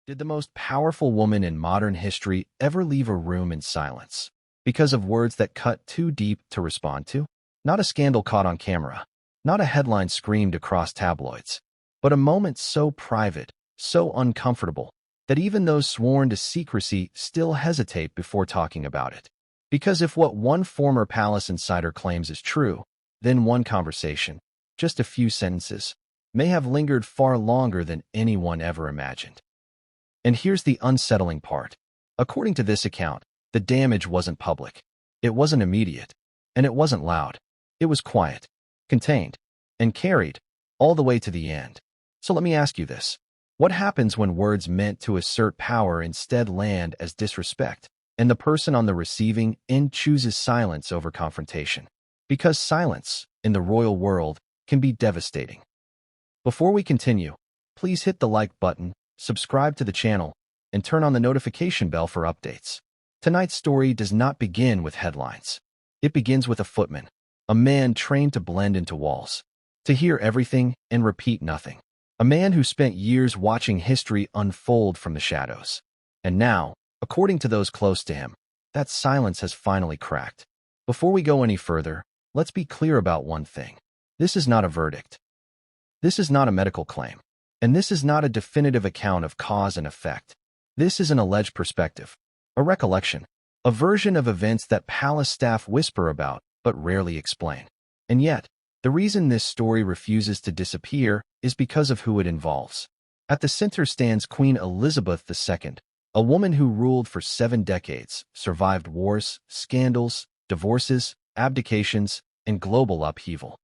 Did the most powerful woman in modern history ever leave a room in silence because of words that cut too deep to respond to? Not a scandal caught on camera, not a headline screamed across tabloids, but a moment so private, so uncomfortable, that even those sworn to secrecy still hesitate before talking about it. Because if what one former palace insider claims is true, then one conversation, just a few sentences, may have lingered far longer than anyone ever imagined. And here's the unsettling part. According to this account, the damage wasn't public. It wasn't immediate. And it wasn't loud. It was quiet, contained, and carried all the way to the end. So let me ask you this. What happens when words meant to assert power instead land as disrespect, and the person on the receiving end chooses silence over confrontation? Because silence, in the royal world, can be devastating. Before we continue, please hit the like button, subscribe to the channel, and turn on the notification bell for updates. Tonight's story does not begin with headlines. It begins with a footman, a man trained to blend into walls, to hear everything and repeat nothing. A man who spent years watching history unfold from the shadows. And now, according to those close to him, that silence has finally cracked. Before we go any further, let's be clear about one thing. This is not a verdict. This is not a medical claim. And this is not a definitive account of cause and effect. This is an alleged perspective, a recollection, a version of events that palace staff whisper about but rarely explain. And yet, the reason this story refuses to disappear is because of who it involves. At the center stands Queen Elizabeth II, a woman who ruled for 7 decades, survived wars, scandals, divorces, abdications, and global upheaval.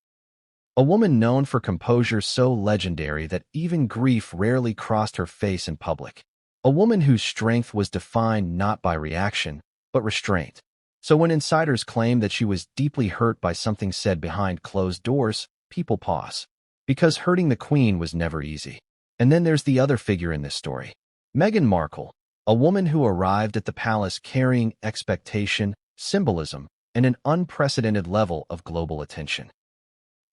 A woman known for composure so legendary that even grief rarely crossed her face in public. A woman whose strength was defined not by reaction, but restraint. So when insiders claim that she was deeply hurt by something said behind closed doors, people pause. Because hurting the Queen was never easy. And then there's the other figure in this story. Meghan Markle, a woman who arrived at the palace carrying expectation, symbolism, and an unprecedented level of global attention.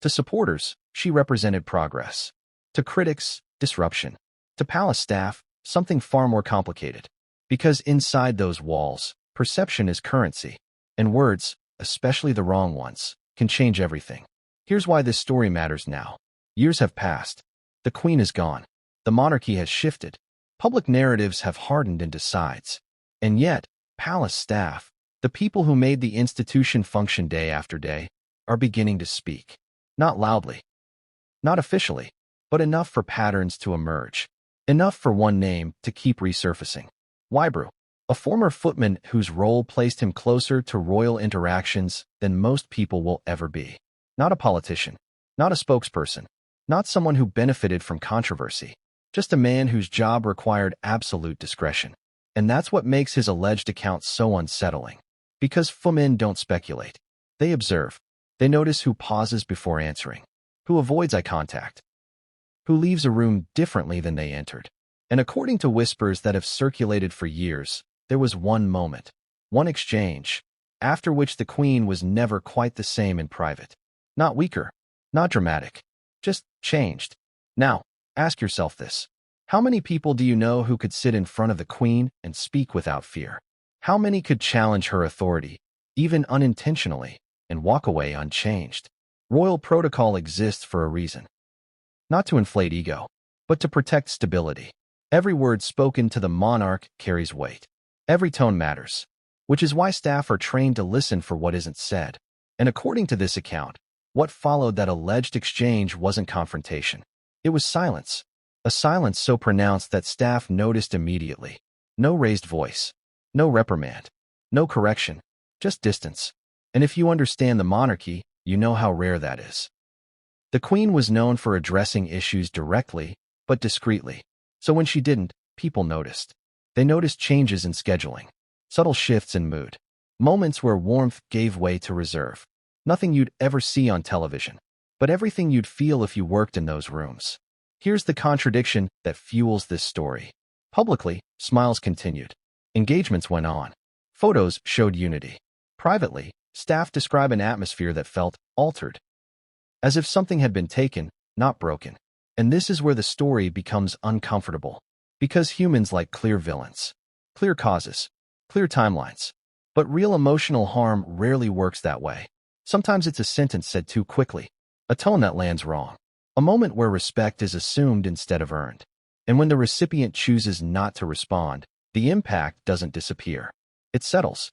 To supporters, she represented progress. To critics, disruption. To palace staff, something far more complicated. Because inside those walls, perception is currency. And words, especially the wrong ones, can change everything. Here's why this story matters now. Years have passed. The Queen is gone. The monarchy has shifted. Public narratives have hardened into sides. And yet, palace staff, the people who made the institution function day after day, are beginning to speak. Not loudly, not officially, but enough for patterns to emerge. Enough for one name to keep resurfacing. Wybrew, a former footman whose role placed him closer to royal interactions than most people will ever be. Not a politician, not a spokesperson, not someone who benefited from controversy. Just a man whose job required absolute discretion. And that's what makes his alleged account so unsettling. Because footmen don't speculate. They observe. They notice who pauses before answering, who avoids eye contact, who leaves a room differently than they entered. And according to whispers that have circulated for years, there was one moment, one exchange, after which the Queen was never quite the same in private. Not weaker, not dramatic, just changed. Now, ask yourself this. How many people do you know who could sit in front of the Queen and speak without fear? How many could challenge her authority, even unintentionally, and walk away unchanged? Royal protocol exists for a reason. Not to inflate ego, but to protect stability. Every word spoken to the monarch carries weight. Every tone matters, which is why staff are trained to listen for what isn't said. And according to this account, what followed that alleged exchange wasn't confrontation. It was silence. A silence so pronounced that staff noticed immediately. No raised voice. No reprimand. No correction. Just distance. And if you understand the monarchy, you know how rare that is. The Queen was known for addressing issues directly, but discreetly. So when she didn't, people noticed. They noticed changes in scheduling, subtle shifts in mood, moments where warmth gave way to reserve. Nothing you'd ever see on television, but everything you'd feel if you worked in those rooms. Here's the contradiction that fuels this story. Publicly, smiles continued. Engagements went on. Photos showed unity. Privately, staff describe an atmosphere that felt altered, as if something had been taken, not broken. And this is where the story becomes uncomfortable. Because humans like clear villains, clear causes, clear timelines. But real emotional harm rarely works that way. Sometimes it's a sentence said too quickly, a tone that lands wrong, a moment where respect is assumed instead of earned. And when the recipient chooses not to respond, the impact doesn't disappear. It settles.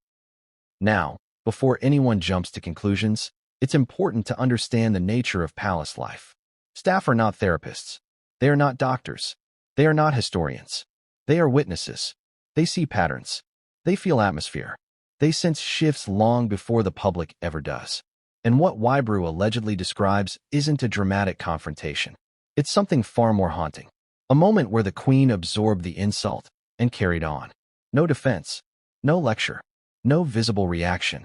Now, before anyone jumps to conclusions, it's important to understand the nature of palace life. Staff are not therapists. They are not doctors. They are not historians. They are witnesses. They see patterns. They feel atmosphere. They sense shifts long before the public ever does. And what Wybrew allegedly describes isn't a dramatic confrontation. It's something far more haunting. A moment where the Queen absorbed the insult and carried on. No defense. No lecture. No visible reaction.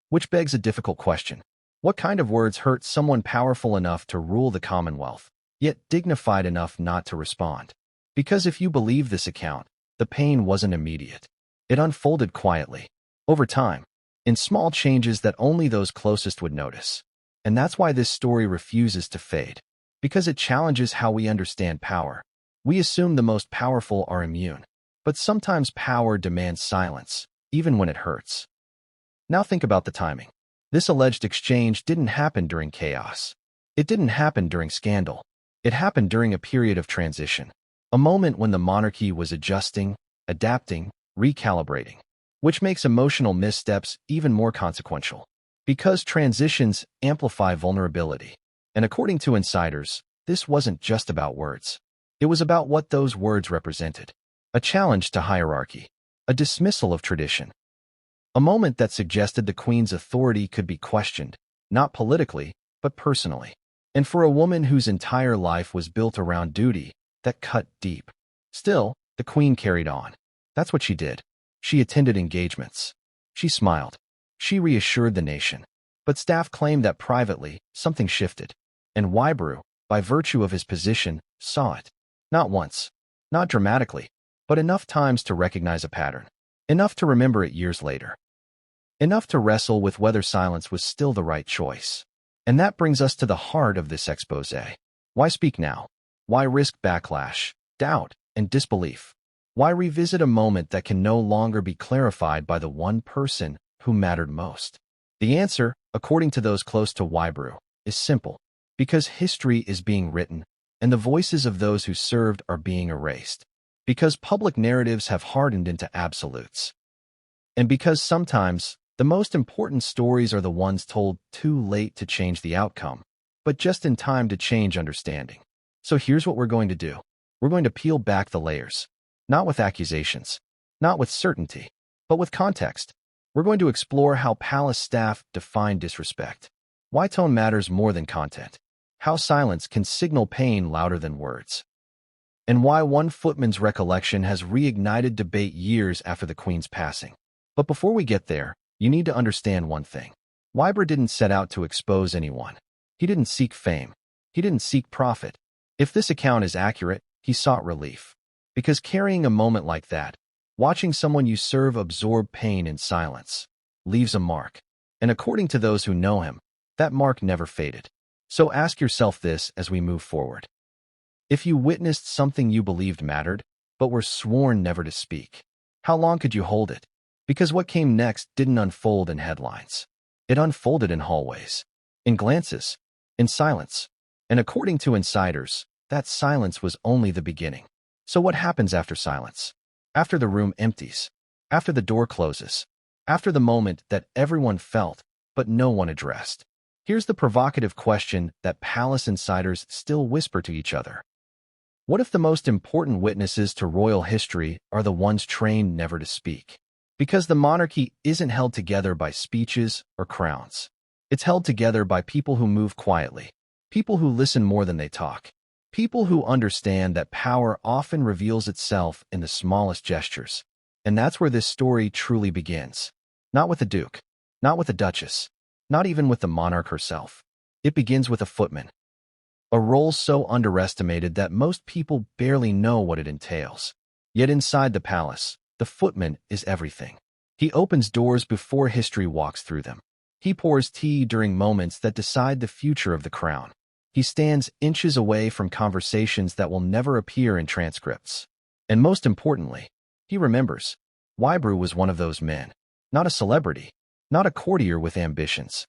Which begs a difficult question. What kind of words hurt someone powerful enough to rule the Commonwealth, yet dignified enough not to respond? Because if you believe this account, the pain wasn't immediate. It unfolded quietly, over time, in small changes that only those closest would notice. And that's why this story refuses to fade. Because it challenges how we understand power. We assume the most powerful are immune. But sometimes power demands silence, even when it hurts. Now think about the timing. This alleged exchange didn't happen during chaos. It didn't happen during scandal. It happened during a period of transition. A moment when the monarchy was adjusting, adapting, recalibrating. Which makes emotional missteps even more consequential. Because transitions amplify vulnerability. And according to insiders, this wasn't just about words. It was about what those words represented. A challenge to hierarchy. A dismissal of tradition. A moment that suggested the Queen's authority could be questioned, not politically, but personally. And for a woman whose entire life was built around duty, that cut deep. Still, the Queen carried on. That's what she did. She attended engagements. She smiled. She reassured the nation. But staff claimed that privately, something shifted. And Wybrew, by virtue of his position, saw it. Not once. Not dramatically. But enough times to recognize a pattern. Enough to remember it years later. Enough to wrestle with whether silence was still the right choice. And that brings us to the heart of this exposé. Why speak now? Why risk backlash, doubt, and disbelief? Why revisit a moment that can no longer be clarified by the one person who mattered most? The answer, according to those close to Wybrew, is simple. Because history is being written, and the voices of those who served are being erased. Because public narratives have hardened into absolutes. And because sometimes, the most important stories are the ones told too late to change the outcome, but just in time to change understanding. So here's what we're going to do. We're going to peel back the layers. Not with accusations, not with certainty, but with context. We're going to explore how palace staff define disrespect. Why tone matters more than content. How silence can signal pain louder than words. And why one footman's recollection has reignited debate years after the Queen's passing. But before we get there, you need to understand one thing. Wybrew didn't set out to expose anyone. He didn't seek fame. He didn't seek profit. If this account is accurate, he sought relief. Because carrying a moment like that, watching someone you serve absorb pain in silence, leaves a mark. And according to those who know him, that mark never faded. So ask yourself this as we move forward. If you witnessed something you believed mattered, but were sworn never to speak, how long could you hold it? Because what came next didn't unfold in headlines. It unfolded in hallways, in glances, in silence. And according to insiders, that silence was only the beginning. So what happens after silence? After the room empties? After the door closes? After the moment that everyone felt, but no one addressed? Here's the provocative question that palace insiders still whisper to each other. What if the most important witnesses to royal history are the ones trained never to speak? Because the monarchy isn't held together by speeches or crowns. It's held together by people who move quietly, people who listen more than they talk, people who understand that power often reveals itself in the smallest gestures. And that's where this story truly begins. Not with the Duke, not with the Duchess, not even with the monarch herself. It begins with a footman. A role so underestimated that most people barely know what it entails. Yet inside the palace, the footman is everything. He opens doors before history walks through them. He pours tea during moments that decide the future of the crown. He stands inches away from conversations that will never appear in transcripts. And most importantly, he remembers. Wybrew was one of those men. Not a celebrity. Not a courtier with ambitions.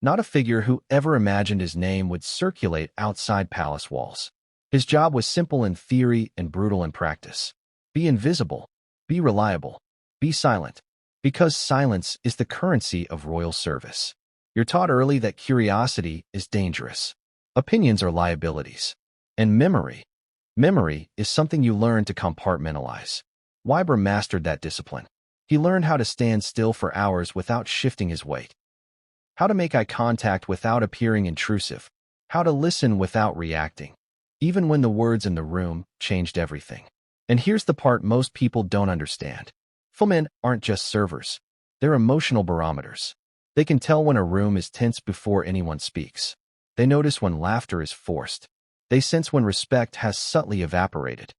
Not a figure who ever imagined his name would circulate outside palace walls. His job was simple in theory and brutal in practice. Be invisible. Be reliable. Be silent. Because silence is the currency of royal service. You're taught early that curiosity is dangerous. Opinions are liabilities. And memory. Memory is something you learn to compartmentalize. Wybrew mastered that discipline. He learned how to stand still for hours without shifting his weight. How to make eye contact without appearing intrusive. How to listen without reacting. Even when the words in the room changed everything. And here's the part most people don't understand. Footmen aren't just servers. They're emotional barometers. They can tell when a room is tense before anyone speaks. They notice when laughter is forced. They sense when respect has subtly evaporated.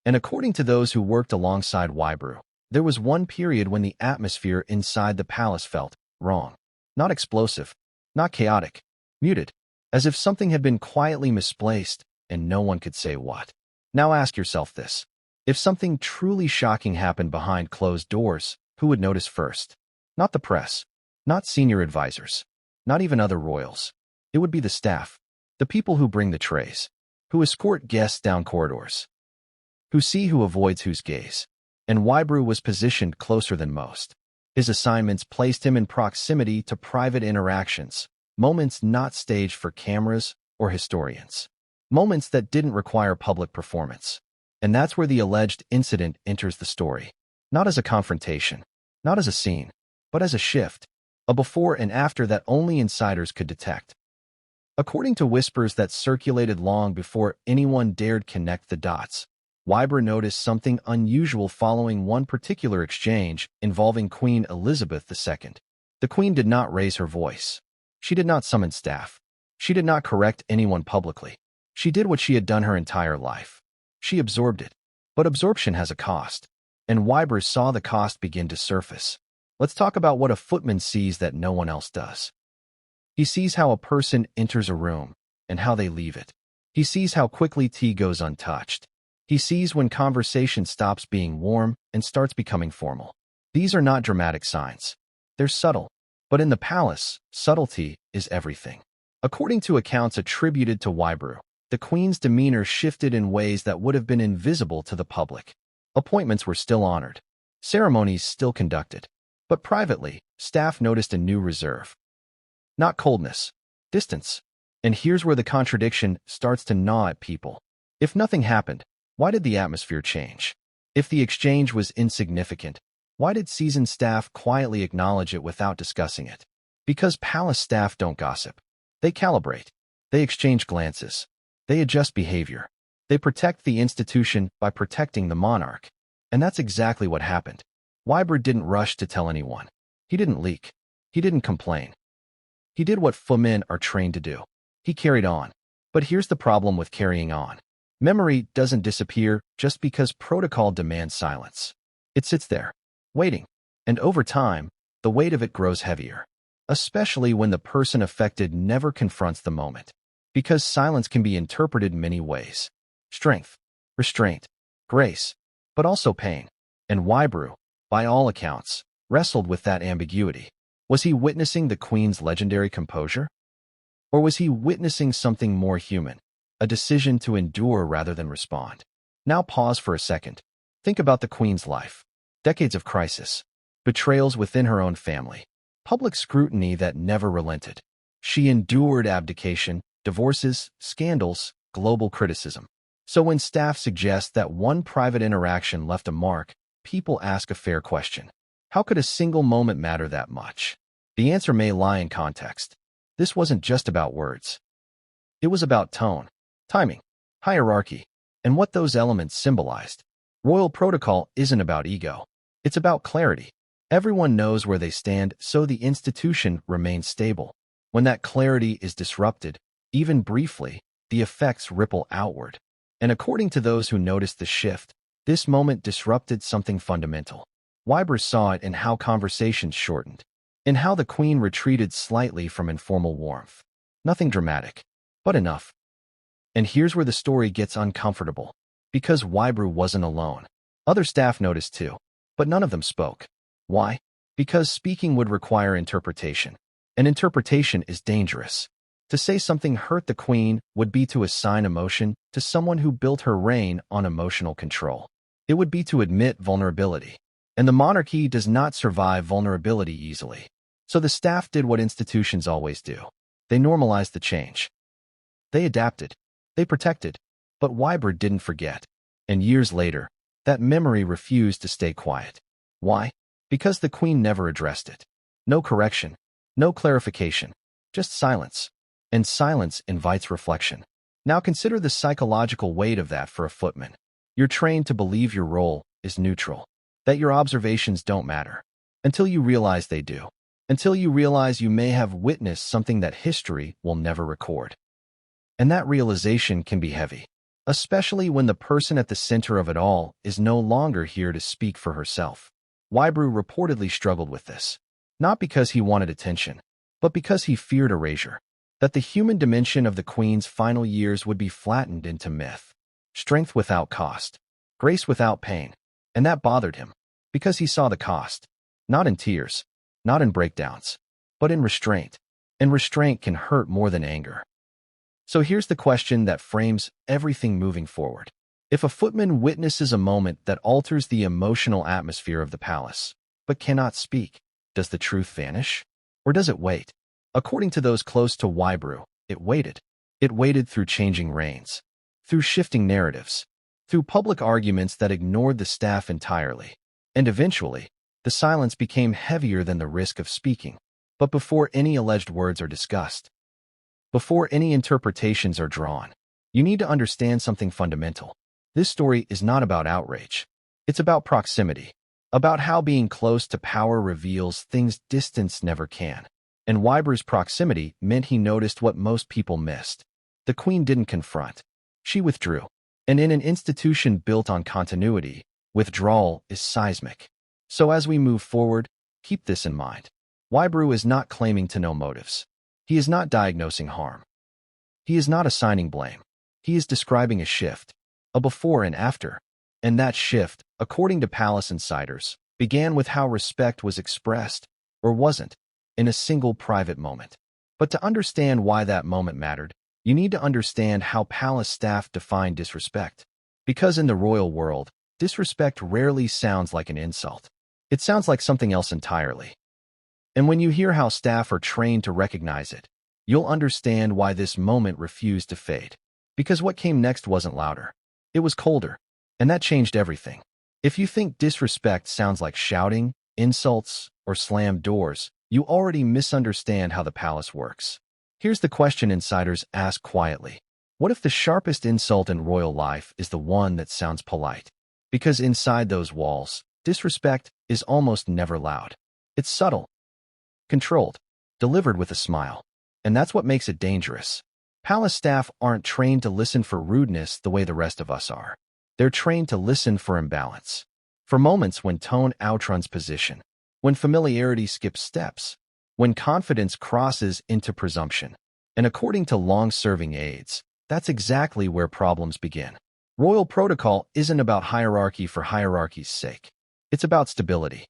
And according to those who worked alongside Wybrew, there was one period when the atmosphere inside the palace felt wrong. Not explosive, not chaotic, muted, as if something had been quietly misplaced and no one could say what. Now ask yourself this. If something truly shocking happened behind closed doors, who would notice first? Not the press, not senior advisors, not even other royals. It would be the staff, the people who bring the trays, who escort guests down corridors, who see who avoids whose gaze. And Wybrew was positioned closer than most. His assignments placed him in proximity to private interactions, moments not staged for cameras or historians, moments that didn't require public performance. And that's where the alleged incident enters the story. Not as a confrontation, not as a scene, but as a shift, a before and after that only insiders could detect. According to whispers that circulated long before anyone dared connect the dots, Wybrew noticed something unusual following one particular exchange involving Queen Elizabeth II. The Queen did not raise her voice. She did not summon staff. She did not correct anyone publicly. She did what she had done her entire life. She absorbed it. But absorption has a cost. And Wybrew saw the cost begin to surface. Let's talk about what a footman sees that no one else does. He sees how a person enters a room and how they leave it. He sees how quickly tea goes untouched. He sees when conversation stops being warm and starts becoming formal. These are not dramatic signs. They're subtle. But in the palace, subtlety is everything. According to accounts attributed to Wybrew, the Queen's demeanor shifted in ways that would have been invisible to the public. Appointments were still honored. Ceremonies still conducted. But privately, staff noticed a new reserve. Not coldness, distance. And here's where the contradiction starts to gnaw at people. If nothing happened, why did the atmosphere change? If the exchange was insignificant, why did seasoned staff quietly acknowledge it without discussing it? Because palace staff don't gossip. They calibrate. They exchange glances. They adjust behavior. They protect the institution by protecting the monarch. And that's exactly what happened. Wybrew didn't rush to tell anyone. He didn't leak. He didn't complain. He did what footmen are trained to do. He carried on. But here's the problem with carrying on. Memory doesn't disappear just because protocol demands silence. It sits there, waiting. And over time, the weight of it grows heavier. Especially when the person affected never confronts the moment. Because silence can be interpreted many ways. Strength, restraint, grace, but also pain. And Wybrew, by all accounts, wrestled with that ambiguity. Was he witnessing the Queen's legendary composure? Or was he witnessing something more human? A decision to endure rather than respond. Now pause for a second. Think about the Queen's life. Decades of crisis. Betrayals within her own family. Public scrutiny that never relented. She endured abdication, divorces, scandals, global criticism. So when staff suggests that one private interaction left a mark, people ask a fair question. How could a single moment matter that much? The answer may lie in context. This wasn't just about words. It was about tone, timing, hierarchy, and what those elements symbolized. Royal protocol isn't about ego. It's about clarity. Everyone knows where they stand, so the institution remains stable. When that clarity is disrupted, even briefly, the effects ripple outward. And according to those who noticed the shift, this moment disrupted something fundamental. Wybrew saw it in how conversations shortened, in how the Queen retreated slightly from informal warmth. Nothing dramatic, but enough. And here's where the story gets uncomfortable. Because Wybrew wasn't alone. Other staff noticed too, but none of them spoke. Why? Because speaking would require interpretation, and interpretation is dangerous. To say something hurt the queen would be to assign emotion to someone who built her reign on emotional control. It would be to admit vulnerability, and the monarchy does not survive vulnerability easily. So the staff did what institutions always do. They normalized the change. They adapted. They protected. But Wybrew didn't forget. And years later, that memory refused to stay quiet. Why? Because the queen never addressed it. No correction, no clarification, just silence. And silence invites reflection. Now consider the psychological weight of that for a footman. You're trained to believe your role is neutral, that your observations don't matter, until you realize they do, until you realize you may have witnessed something that history will never record. And that realization can be heavy, especially when the person at the center of it all is no longer here to speak for herself. Wybrew reportedly struggled with this, not because he wanted attention, but because he feared erasure, that the human dimension of the queen's final years would be flattened into myth, strength without cost, grace without pain, and that bothered him, because he saw the cost, not in tears, not in breakdowns, but in restraint, and restraint can hurt more than anger. So here's the question that frames everything moving forward. If a footman witnesses a moment that alters the emotional atmosphere of the palace, but cannot speak, does the truth vanish? Or does it wait? According to those close to Wybrew, it waited. It waited through changing reigns, through shifting narratives, through public arguments that ignored the staff entirely. And eventually, the silence became heavier than the risk of speaking. But before any alleged words are discussed, before any interpretations are drawn, you need to understand something fundamental. This story is not about outrage. It's about proximity, about how being close to power reveals things distance never can. And Wybrew's proximity meant he noticed what most people missed. The queen didn't confront. She withdrew. And in an institution built on continuity, withdrawal is seismic. So as we move forward, keep this in mind. Wybrew is not claiming to know motives. He is not diagnosing harm. He is not assigning blame. He is describing a shift, a before and after. And that shift, according to palace insiders, began with how respect was expressed, or wasn't, in a single private moment. But to understand why that moment mattered, you need to understand how palace staff defined disrespect. Because in the royal world, disrespect rarely sounds like an insult. It sounds like something else entirely. And when you hear how staff are trained to recognize it, you'll understand why this moment refused to fade. Because what came next wasn't louder. It was colder. And that changed everything. If you think disrespect sounds like shouting, insults, or slammed doors, you already misunderstand how the palace works. Here's the question insiders ask quietly. What if the sharpest insult in royal life is the one that sounds polite? Because inside those walls, disrespect is almost never loud. It's subtle, controlled, delivered with a smile. And that's what makes it dangerous. Palace staff aren't trained to listen for rudeness the way the rest of us are. They're trained to listen for imbalance, for moments when tone outruns position, when familiarity skips steps, when confidence crosses into presumption. And according to long-serving aides, that's exactly where problems begin. Royal protocol isn't about hierarchy for hierarchy's sake. It's about stability.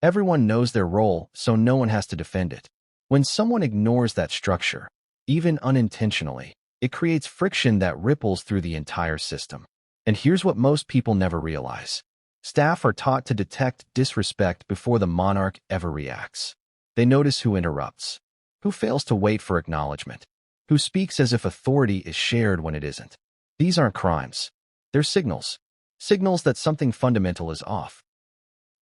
Everyone knows their role, so no one has to defend it. When someone ignores that structure, even unintentionally, it creates friction that ripples through the entire system. And here's what most people never realize. Staff are taught to detect disrespect before the monarch ever reacts. They notice who interrupts, who fails to wait for acknowledgement, who speaks as if authority is shared when it isn't. These aren't crimes. They're signals. Signals that something fundamental is off.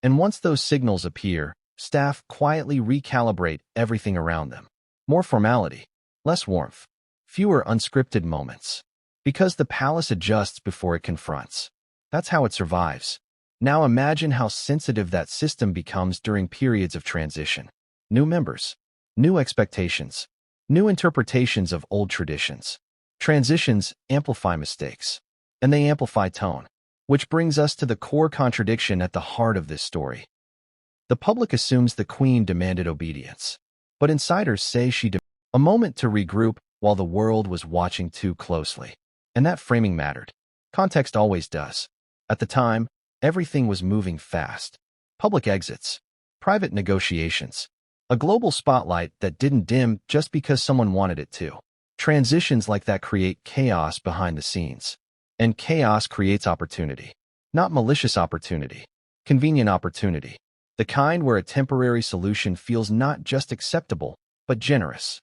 And once those signals appear, staff quietly recalibrate everything around them. More formality, less warmth, fewer unscripted moments. Because the palace adjusts before it confronts. That's how it survives. Now imagine how sensitive that system becomes during periods of transition. New members, new expectations, new interpretations of old traditions. Transitions amplify mistakes, and they amplify tone. Which brings us to the core contradiction at the heart of this story. The public assumes the queen demanded obedience, but insiders say she demanded a moment to regroup while the world was watching too closely. And that framing mattered. Context always does. At the time, everything was moving fast. Public exits, private negotiations, a global spotlight that didn't dim just because someone wanted it to. Transitions like that create chaos behind the scenes. And chaos creates opportunity. Not malicious opportunity. Convenient opportunity. The kind where a temporary solution feels not just acceptable, but generous.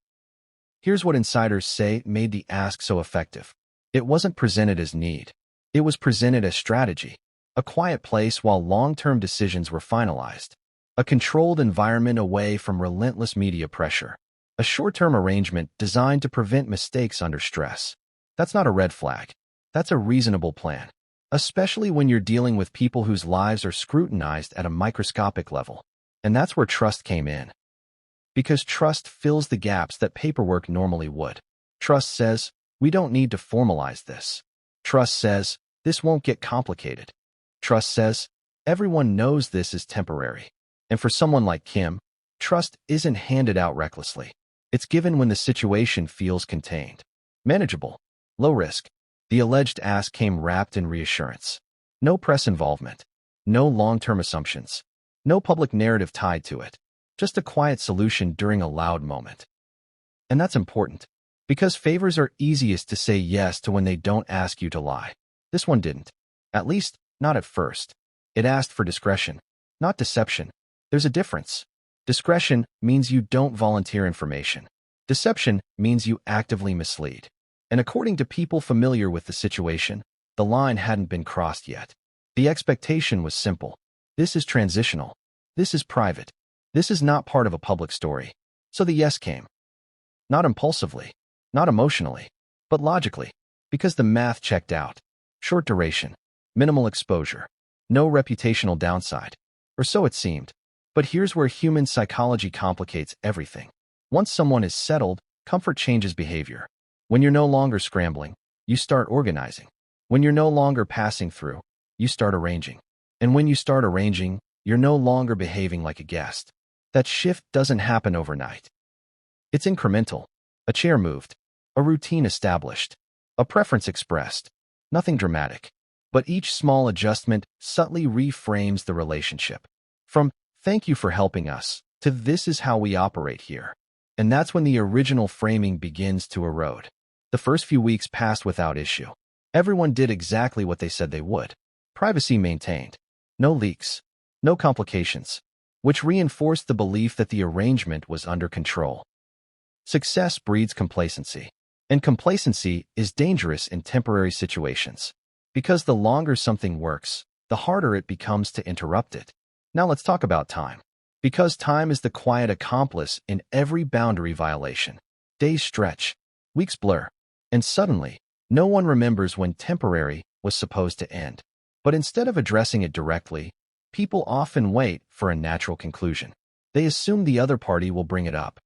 Here's what insiders say made the ask so effective. It wasn't presented as need. It was presented as strategy. A quiet place while long-term decisions were finalized. A controlled environment away from relentless media pressure. A short-term arrangement designed to prevent mistakes under stress. That's not a red flag. That's a reasonable plan. Especially when you're dealing with people whose lives are scrutinized at a microscopic level. And that's where trust came in. Because trust fills the gaps that paperwork normally would. Trust says, we don't need to formalize this. Trust says, this won't get complicated. Trust says, everyone knows this is temporary. And for someone like Kim, trust isn't handed out recklessly. It's given when the situation feels contained, manageable, low risk. The alleged ask came wrapped in reassurance. No press involvement. No long-term assumptions. No public narrative tied to it. Just a quiet solution during a loud moment. And that's important, because favors are easiest to say yes to when they don't ask you to lie. This one didn't. At least, not at first. It asked for discretion, not deception. There's a difference. Discretion means you don't volunteer information. Deception means you actively mislead. And according to people familiar with the situation, the line hadn't been crossed yet. The expectation was simple. This is transitional. This is private. This is not part of a public story. So the yes came. Not impulsively, not emotionally, but logically, because the math checked out. Short duration, minimal exposure, no reputational downside, or so it seemed. But here's where human psychology complicates everything. Once someone is settled, comfort changes behavior. When you're no longer scrambling, you start organizing. When you're no longer passing through, you start arranging. And when you start arranging, you're no longer behaving like a guest. That shift doesn't happen overnight. It's incremental. A chair moved. A routine established. A preference expressed. Nothing dramatic. But each small adjustment subtly reframes the relationship. From, thank you for helping us, to this is how we operate here. And that's when the original framing begins to erode. The first few weeks passed without issue. Everyone did exactly what they said they would. Privacy maintained. No leaks. No complications. Which reinforced the belief that the arrangement was under control. Success breeds complacency. And complacency is dangerous in temporary situations. Because the longer something works, the harder it becomes to interrupt it. Now let's talk about time. Because time is the quiet accomplice in every boundary violation. Days stretch. Weeks blur. And suddenly, no one remembers when temporary was supposed to end. But instead of addressing it directly, people often wait for a natural conclusion. They assume the other party will bring it up.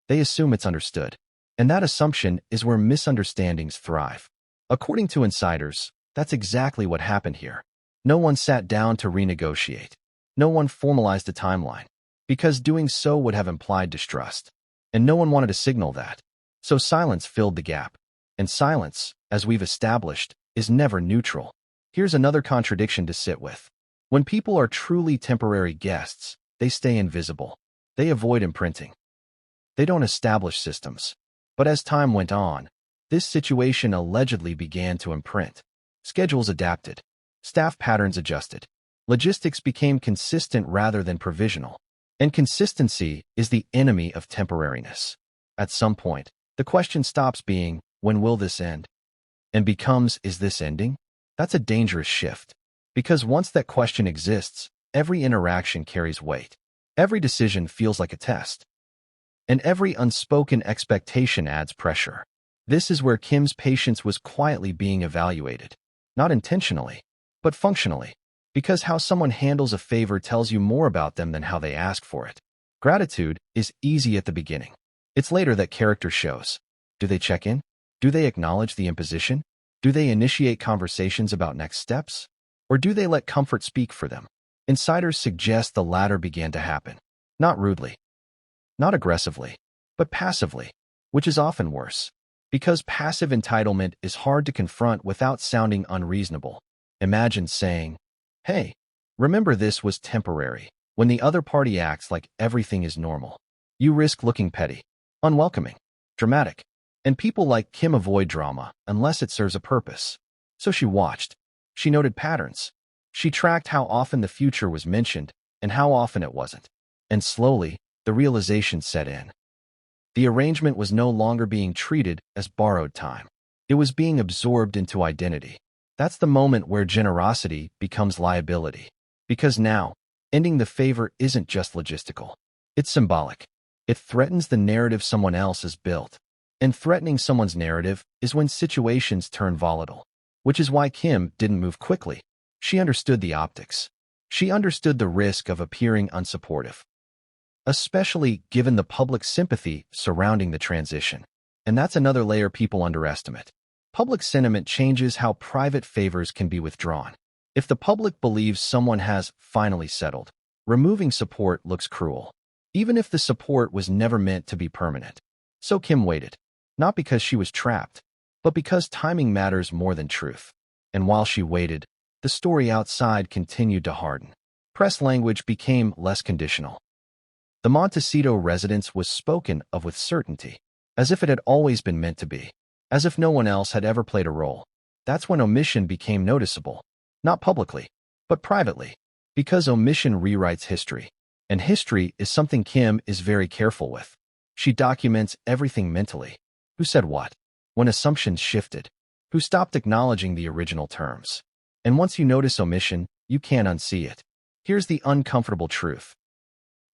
They assume it's understood. And that assumption is where misunderstandings thrive. According to insiders, that's exactly what happened here. No one sat down to renegotiate. No one formalized a timeline. Because doing so would have implied distrust. And no one wanted to signal that. So silence filled the gap. And silence, as we've established, is never neutral. Here's another contradiction to sit with. When people are truly temporary guests, they stay invisible. They avoid imprinting. They don't establish systems. But as time went on, this situation allegedly began to imprint. Schedules adapted. Staff patterns adjusted. Logistics became consistent rather than provisional. And consistency is the enemy of temporariness. At some point, the question stops being, when will this end? And becomes, is this ending? That's a dangerous shift. Because once that question exists, every interaction carries weight. Every decision feels like a test. And every unspoken expectation adds pressure. This is where Kim's patience was quietly being evaluated. Not intentionally, but functionally. Because how someone handles a favor tells you more about them than how they ask for it. Gratitude is easy at the beginning. It's later that character shows. Do they check in? Do they acknowledge the imposition? Do they initiate conversations about next steps? Or do they let comfort speak for them? Insiders suggest the latter began to happen. Not rudely. Not aggressively. But passively. Which is often worse. Because passive entitlement is hard to confront without sounding unreasonable. Imagine saying, "Hey, remember this was temporary," when the other party acts like everything is normal. You risk looking petty, unwelcoming, dramatic, and people like Kim avoid drama unless it serves a purpose. So she watched. She noted patterns. She tracked how often the future was mentioned and how often it wasn't. And slowly, the realization set in. The arrangement was no longer being treated as borrowed time. It was being absorbed into identity. That's the moment where generosity becomes liability. Because now, ending the favor isn't just logistical. It's symbolic. It threatens the narrative someone else has built. And threatening someone's narrative is when situations turn volatile. Which is why Kim didn't move quickly. She understood the optics. She understood the risk of appearing unsupportive, especially given the public sympathy surrounding the transition. And that's another layer people underestimate. Public sentiment changes how private favors can be withdrawn. If the public believes someone has finally settled, removing support looks cruel, even if the support was never meant to be permanent. So Kim waited, not because she was trapped, but because timing matters more than truth. And while she waited, the story outside continued to harden. Press language became less conditional. The Montecito residence was spoken of with certainty, as if it had always been meant to be, as if no one else had ever played a role. That's when omission became noticeable, not publicly, but privately, because omission rewrites history. And history is something Kim is very careful with. She documents everything mentally. Who said what? When assumptions shifted? Who stopped acknowledging the original terms? And once you notice omission, you can't unsee it. Here's the uncomfortable truth.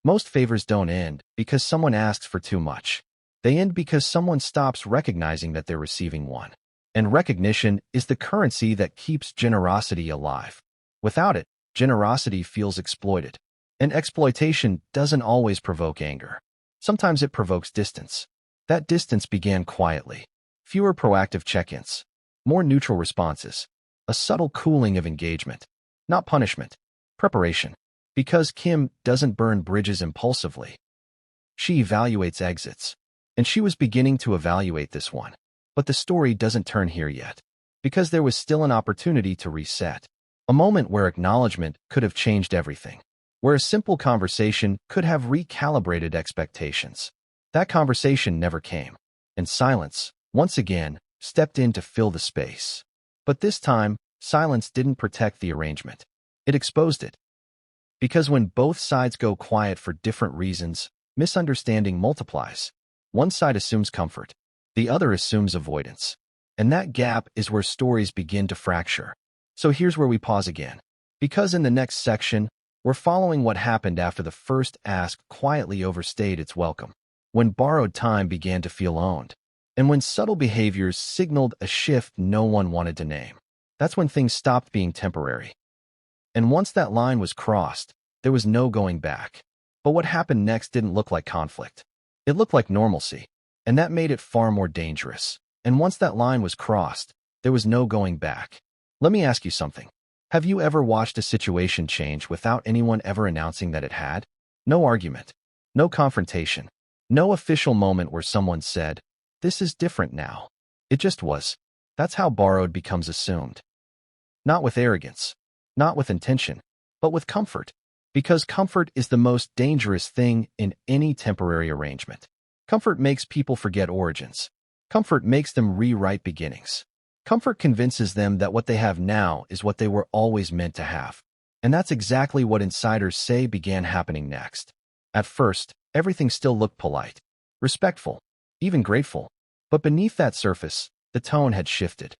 Most favors don't end because someone asks for too much. They end because someone stops recognizing that they're receiving one. And recognition is the currency that keeps generosity alive. Without it, generosity feels exploited. And exploitation doesn't always provoke anger. Sometimes it provokes distance. That distance began quietly. Fewer proactive check-ins, more neutral responses, a subtle cooling of engagement. Not punishment, preparation. Because Kim doesn't burn bridges impulsively. She evaluates exits. And she was beginning to evaluate this one. But the story doesn't turn here yet. Because there was still an opportunity to reset. A moment where acknowledgement could have changed everything. Where a simple conversation could have recalibrated expectations. That conversation never came. And silence, once again, stepped in to fill the space. But this time, silence didn't protect the arrangement. It exposed it. Because when both sides go quiet for different reasons, misunderstanding multiplies. One side assumes comfort. The other assumes avoidance. And that gap is where stories begin to fracture. So here's where we pause again. Because in the next section, we're following what happened after the first ask quietly overstayed its welcome. When borrowed time began to feel owned. And when subtle behaviors signaled a shift no one wanted to name. That's when things stopped being temporary. And once that line was crossed, there was no going back. But what happened next didn't look like conflict. It looked like normalcy. And that made it far more dangerous. And once that line was crossed, there was no going back. Let me ask you something. Have you ever watched a situation change without anyone ever announcing that it had? No argument. No confrontation. No official moment where someone said, "This is different now." It just was. That's how borrowed becomes assumed. Not with arrogance. Not with intention. But with comfort. Because comfort is the most dangerous thing in any temporary arrangement. Comfort makes people forget origins. Comfort makes them rewrite beginnings. Comfort convinces them that what they have now is what they were always meant to have. And that's exactly what insiders say began happening next. At first, everything still looked polite, respectful, even grateful. But beneath that surface, the tone had shifted.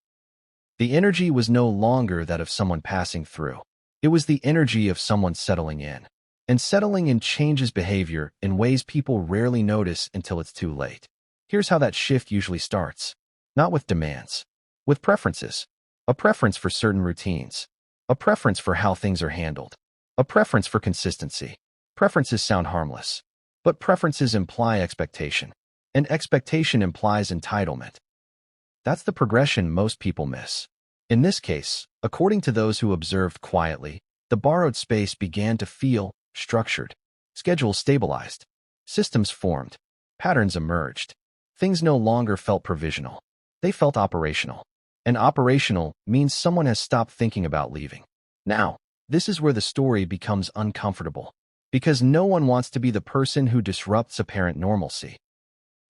The energy was no longer that of someone passing through. It was the energy of someone settling in. And settling in changes behavior in ways people rarely notice until it's too late. Here's how that shift usually starts. Not with demands. With preferences. A preference for certain routines. A preference for how things are handled. A preference for consistency. Preferences sound harmless. But preferences imply expectation. And expectation implies entitlement. That's the progression most people miss. In this case, according to those who observed quietly, the borrowed space began to feel structured. Schedules stabilized. Systems formed. Patterns emerged. Things no longer felt provisional. They felt operational. And operational means someone has stopped thinking about leaving. Now, this is where the story becomes uncomfortable, because no one wants to be the person who disrupts apparent normalcy,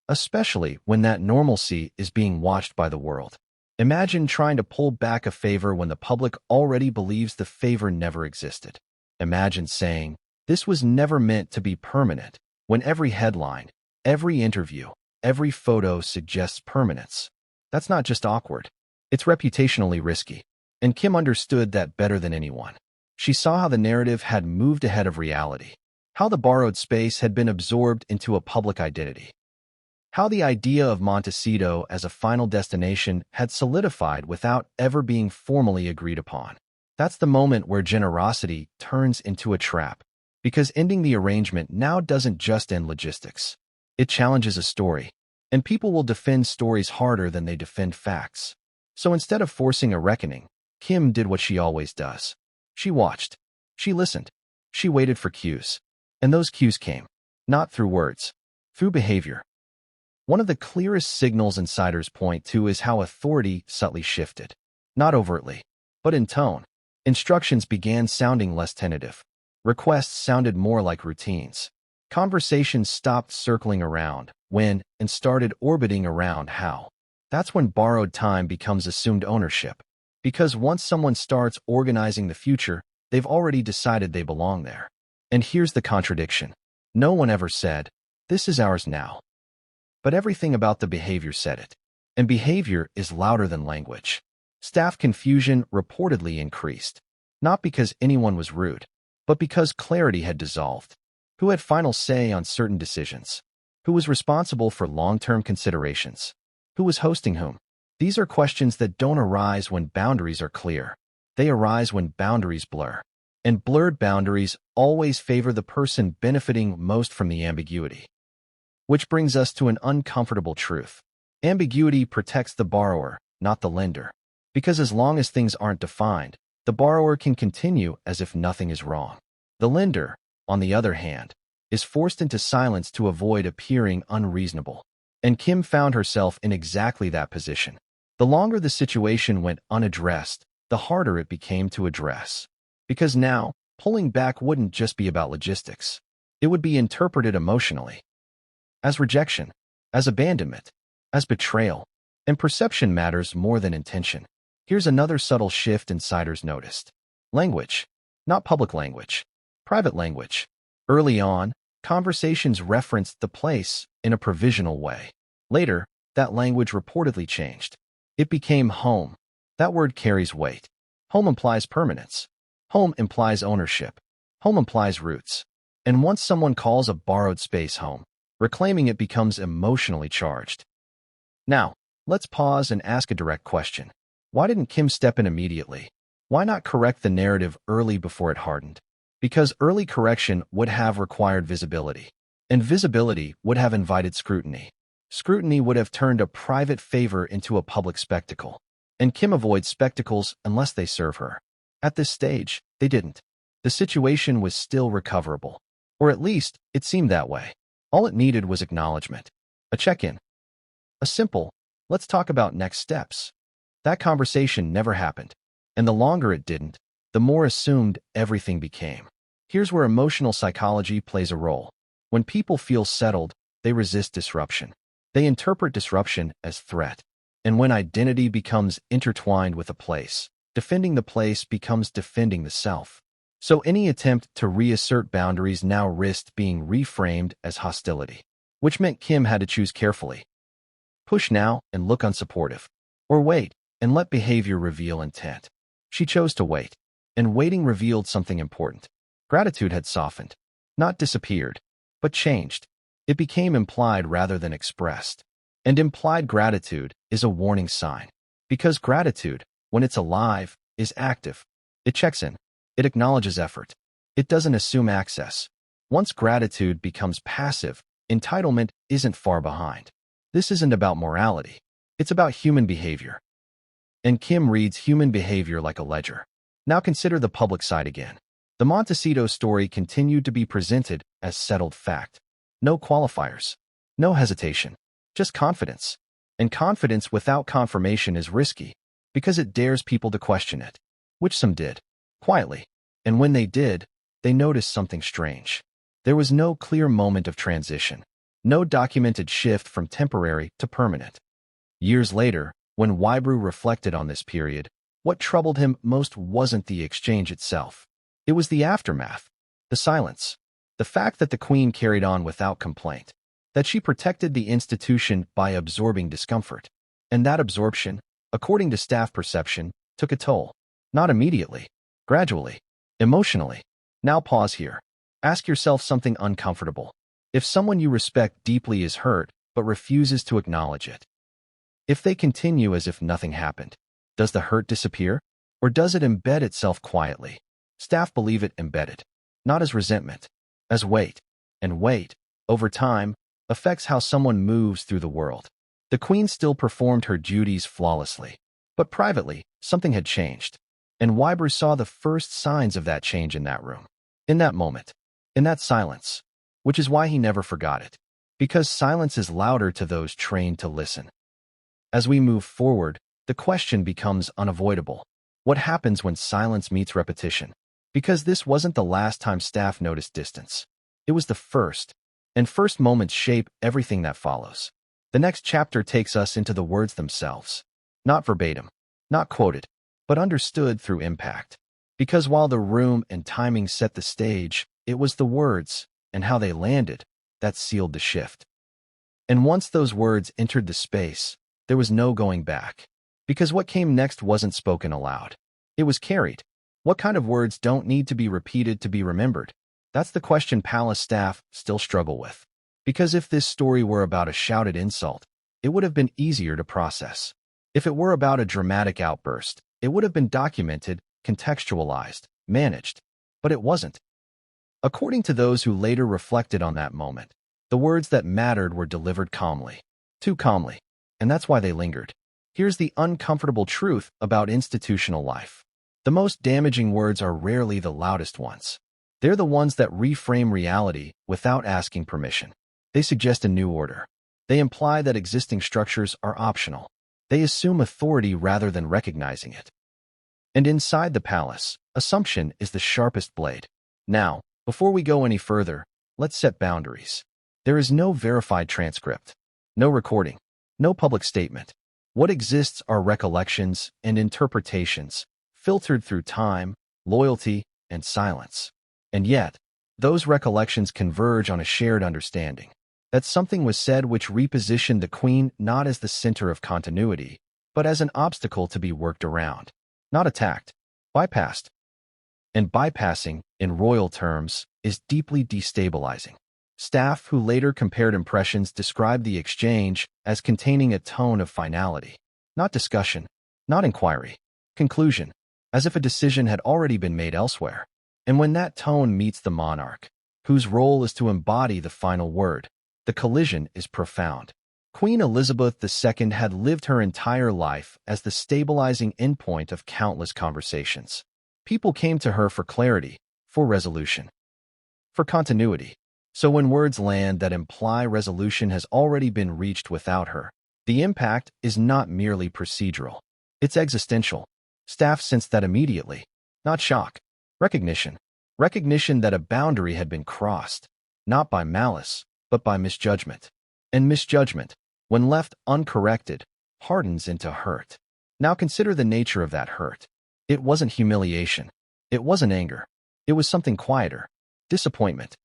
especially when that normalcy is being watched by the world. Imagine trying to pull back a favor when the public already believes the favor never existed. Imagine saying, "This was never meant to be permanent," when every headline, every interview, every photo suggests permanence. That's not just awkward. It's reputationally risky. And Kim understood that better than anyone. She saw how the narrative had moved ahead of reality, how the borrowed space had been absorbed into a public identity, how the idea of Montecito as a final destination had solidified without ever being formally agreed upon. That's the moment where generosity turns into a trap, because ending the arrangement now doesn't just end logistics. It challenges a story, and people will defend stories harder than they defend facts. So instead of forcing a reckoning, Kim did what she always does. She watched. She listened. She waited for cues. And those cues came, not through words, through behavior. One of the clearest signals insiders point to is how authority subtly shifted. Not overtly, but in tone. Instructions began sounding less tentative. Requests sounded more like routines. Conversations stopped circling around when and started orbiting around how. That's when borrowed time becomes assumed ownership. Because once someone starts organizing the future, they've already decided they belong there. And here's the contradiction. No one ever said, "This is ours now." But everything about the behavior said it. And behavior is louder than language. Staff confusion reportedly increased. Not because anyone was rude, but because clarity had dissolved. Who had final say on certain decisions? Who was responsible for long-term considerations? Who was hosting whom? These are questions that don't arise when boundaries are clear. They arise when boundaries blur. And blurred boundaries always favor the person benefiting most from the ambiguity. Which brings us to an uncomfortable truth. Ambiguity protects the borrower, not the lender. Because as long as things aren't defined, the borrower can continue as if nothing is wrong. The lender, on the other hand, is forced into silence to avoid appearing unreasonable. And Kim found herself in exactly that position. The longer the situation went unaddressed, the harder it became to address. Because now, pulling back wouldn't just be about logistics. It would be interpreted emotionally. As rejection, as abandonment, as betrayal. And perception matters more than intention. Here's another subtle shift insiders noticed. Language. Not public language. Private language. Early on, conversations referenced the place in a provisional way. Later, that language reportedly changed. It became home. That word carries weight. Home implies permanence. Home implies ownership. Home implies roots. And once someone calls a borrowed space home, reclaiming it becomes emotionally charged. Now, let's pause and ask a direct question. Why didn't Kim step in immediately? Why not correct the narrative early before it hardened? Because early correction would have required visibility. And visibility would have invited scrutiny. Scrutiny would have turned a private favor into a public spectacle. And Kim avoids spectacles unless they serve her. At this stage, they didn't. The situation was still recoverable. Or at least, it seemed that way. All it needed was acknowledgement. A check-in. A simple, "Let's talk about next steps." That conversation never happened. And the longer it didn't, the more assumed everything became. Here's where emotional psychology plays a role. When people feel settled, they resist disruption. They interpret disruption as threat. And when identity becomes intertwined with a place, defending the place becomes defending the self. So any attempt to reassert boundaries now risked being reframed as hostility, which meant Kim had to choose carefully. Push now and look unsupportive. Or wait and let behavior reveal intent. She chose to wait. And waiting revealed something important. Gratitude had softened. Not disappeared, but changed. It became implied rather than expressed. And implied gratitude is a warning sign. Because gratitude, when it's alive, is active. It checks in. It acknowledges effort. It doesn't assume access. Once gratitude becomes passive, entitlement isn't far behind. This isn't about morality. It's about human behavior. And Kim reads human behavior like a ledger. Now consider the public side again. The Montecito story continued to be presented as settled fact. No qualifiers. No hesitation. Just confidence. And confidence without confirmation is risky, because it dares people to question it, which some did, quietly. And when they did, they noticed something strange. There was no clear moment of transition, no documented shift from temporary to permanent. Years later, when Wybrew reflected on this period, what troubled him most wasn't the exchange itself. It was the aftermath, the silence, the fact that the Queen carried on without complaint, that she protected the institution by absorbing discomfort. And that absorption, according to staff perception, took a toll. Not immediately, gradually, emotionally. Now pause here. Ask yourself something uncomfortable. If someone you respect deeply is hurt but refuses to acknowledge it, if they continue as if nothing happened, does the hurt disappear? Or does it embed itself quietly? Staff believe it embedded, not as resentment, as weight. And weight, over time, affects how someone moves through the world. The Queen still performed her duties flawlessly, but privately, something had changed. And Wybrew saw the first signs of that change in that room, in that moment, in that silence, which is why he never forgot it, because silence is louder to those trained to listen. As we move forward, the question becomes unavoidable. What happens when silence meets repetition? Because this wasn't the last time staff noticed distance. It was the first, and first moments shape everything that follows. The next chapter takes us into the words themselves. Not verbatim, not quoted, but understood through impact. Because while the room and timing set the stage, it was the words, and how they landed, that sealed the shift. And once those words entered the space, there was no going back. Because what came next wasn't spoken aloud. It was carried. What kind of words don't need to be repeated to be remembered? That's the question palace staff still struggle with. Because if this story were about a shouted insult, it would have been easier to process. If it were about a dramatic outburst, it would have been documented, contextualized, managed. But it wasn't. According to those who later reflected on that moment, the words that mattered were delivered calmly. Too calmly. And that's why they lingered. Here's the uncomfortable truth about institutional life. The most damaging words are rarely the loudest ones. They're the ones that reframe reality without asking permission. They suggest a new order. They imply that existing structures are optional. They assume authority rather than recognizing it. And inside the palace, assumption is the sharpest blade. Now, before we go any further, let's set boundaries. There is no verified transcript, no recording, no public statement. What exists are recollections and interpretations, filtered through time, loyalty, and silence. And yet, those recollections converge on a shared understanding that something was said which repositioned the Queen not as the center of continuity, but as an obstacle to be worked around, not attacked, bypassed. And bypassing, in royal terms, is deeply destabilizing. Staff who later compared impressions described the exchange as containing a tone of finality, not discussion, not inquiry, conclusion, as if a decision had already been made elsewhere. And when that tone meets the monarch, whose role is to embody the final word, the collision is profound. Queen Elizabeth II had lived her entire life as the stabilizing endpoint of countless conversations. People came to her for clarity, for resolution, for continuity. So when words land that imply resolution has already been reached without her, the impact is not merely procedural. It's existential. Staff sensed that immediately. Not shock. Recognition. Recognition that a boundary had been crossed, not by malice, but by misjudgment. And misjudgment, when left uncorrected, hardens into hurt. Now consider the nature of that hurt. It wasn't humiliation. It wasn't anger. It was something quieter. Disappointment.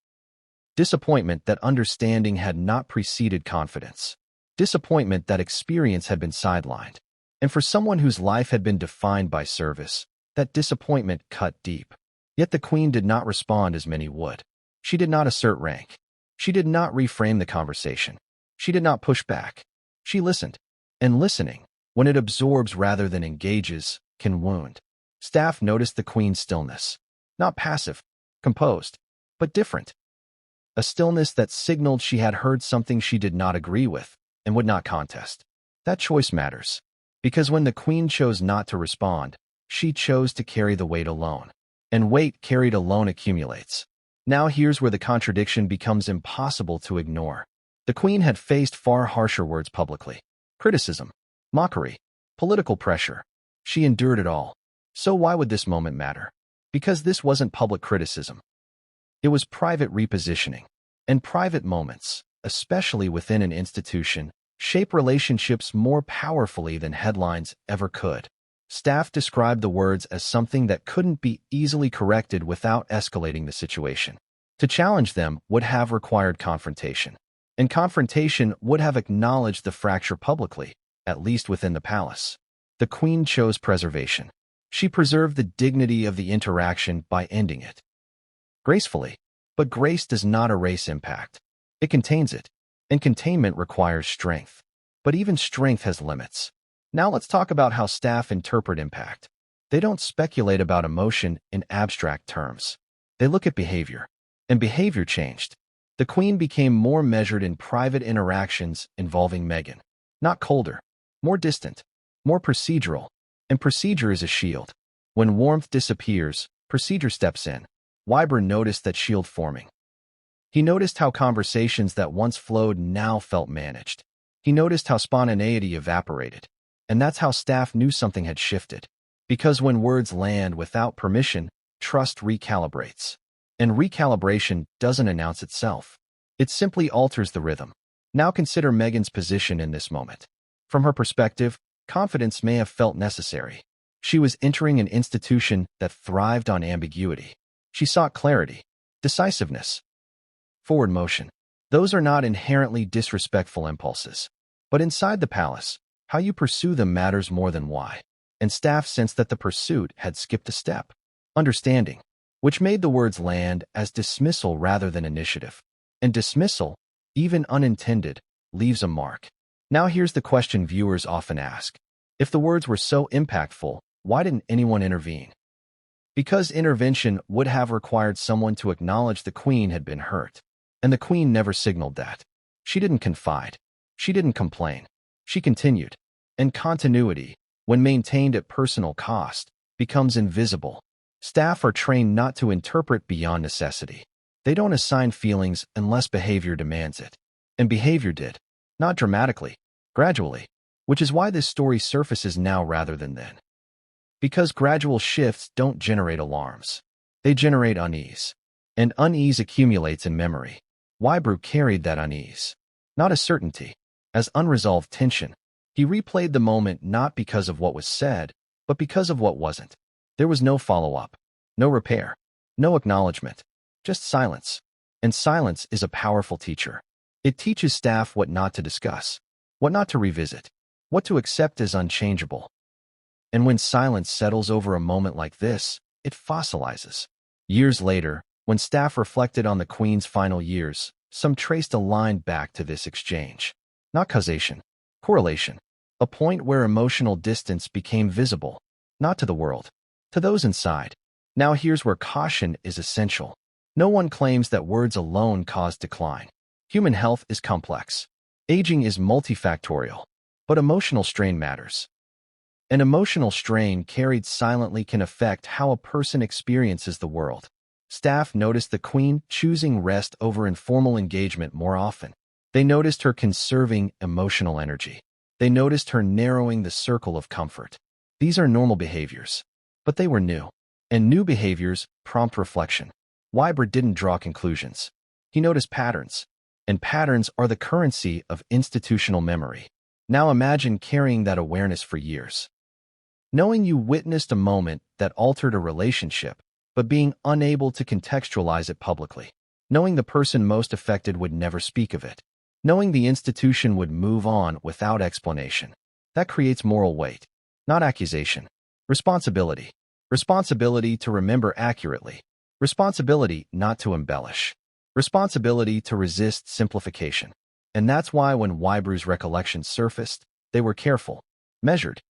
Disappointment that understanding had not preceded confidence. Disappointment that experience had been sidelined. And for someone whose life had been defined by service, that disappointment cut deep. Yet the Queen did not respond as many would. She did not assert rank. She did not reframe the conversation. She did not push back. She listened. And listening, when it absorbs rather than engages, can wound. Staff noticed the Queen's stillness. Not passive, composed, but different. A stillness that signaled she had heard something she did not agree with and would not contest. That choice matters. Because when the Queen chose not to respond, she chose to carry the weight alone. And weight carried alone accumulates. Now here's where the contradiction becomes impossible to ignore. The Queen had faced far harsher words publicly. criticism, mockery, political pressure. She endured it all. So why would this moment matter? Because this wasn't public criticism. It was private repositioning. And private moments, especially within an institution, shape relationships more powerfully than headlines ever could. Staff described the words as something that couldn't be easily corrected without escalating the situation. To challenge them would have required confrontation. And confrontation would have acknowledged the fracture publicly, at least within the palace. The Queen chose preservation. She preserved the dignity of the interaction by ending it gracefully. But grace does not erase impact. It contains it. And containment requires strength. But even strength has limits. Now let's talk about how staff interpret impact. They don't speculate about emotion in abstract terms. They look at behavior. And behavior changed. The Queen became more measured in private interactions involving Meghan. Not colder, more distant, more procedural. And procedure is a shield. When warmth disappears, procedure steps in. Wybrew noticed that shield forming. He noticed how conversations that once flowed now felt managed. He noticed how spontaneity evaporated. And that's how staff knew something had shifted. Because when words land without permission, trust recalibrates. And recalibration doesn't announce itself. It simply alters the rhythm. Now consider Meghan's position in this moment. From her perspective, confidence may have felt necessary. She was entering an institution that thrived on ambiguity. She sought clarity, decisiveness, forward motion. Those are not inherently disrespectful impulses. But inside the palace, how you pursue them matters more than why. And staff sensed that the pursuit had skipped a step. Understanding, which made the words land as dismissal rather than initiative. And dismissal, even unintended, leaves a mark. Now here's the question viewers often ask. If the words were so impactful, why didn't anyone intervene? Because intervention would have required someone to acknowledge the Queen had been hurt. And the Queen never signaled that. She didn't confide. She didn't complain. She continued. And continuity, when maintained at personal cost, becomes invisible. Staff are trained not to interpret beyond necessity. They don't assign feelings unless behavior demands it. And behavior did. Not dramatically, gradually. Which is why this story surfaces now rather than then. Because gradual shifts don't generate alarms. They generate unease. And unease accumulates in memory. Wybrew carried that unease. Not as certainty, as unresolved tension. He replayed the moment not because of what was said, but because of what wasn't. There was no follow-up, no repair, no acknowledgement, just silence. And silence is a powerful teacher. It teaches staff what not to discuss, what not to revisit, what to accept as unchangeable. And when silence settles over a moment like this, it fossilizes. Years later, when staff reflected on the Queen's final years, some traced a line back to this exchange. Not causation, correlation. A point where emotional distance became visible, not to the world, to those inside. Now here's where caution is essential. No one claims that words alone cause decline. Human health is complex. Aging is multifactorial. But emotional strain matters. An emotional strain carried silently can affect how a person experiences the world. Staff noticed the Queen choosing rest over informal engagement more often. They noticed her conserving emotional energy. They noticed her narrowing the circle of comfort. These are normal behaviors. But they were new. And new behaviors prompt reflection. Wybrew didn't draw conclusions. He noticed patterns. And patterns are the currency of institutional memory. Now imagine carrying that awareness for years. Knowing you witnessed a moment that altered a relationship, but being unable to contextualize it publicly. Knowing the person most affected would never speak of it. Knowing the institution would move on without explanation. That creates moral weight, not accusation. Responsibility. Responsibility to remember accurately. Responsibility not to embellish. Responsibility to resist simplification. And that's why when Wybrew's recollections surfaced, they were careful, measured,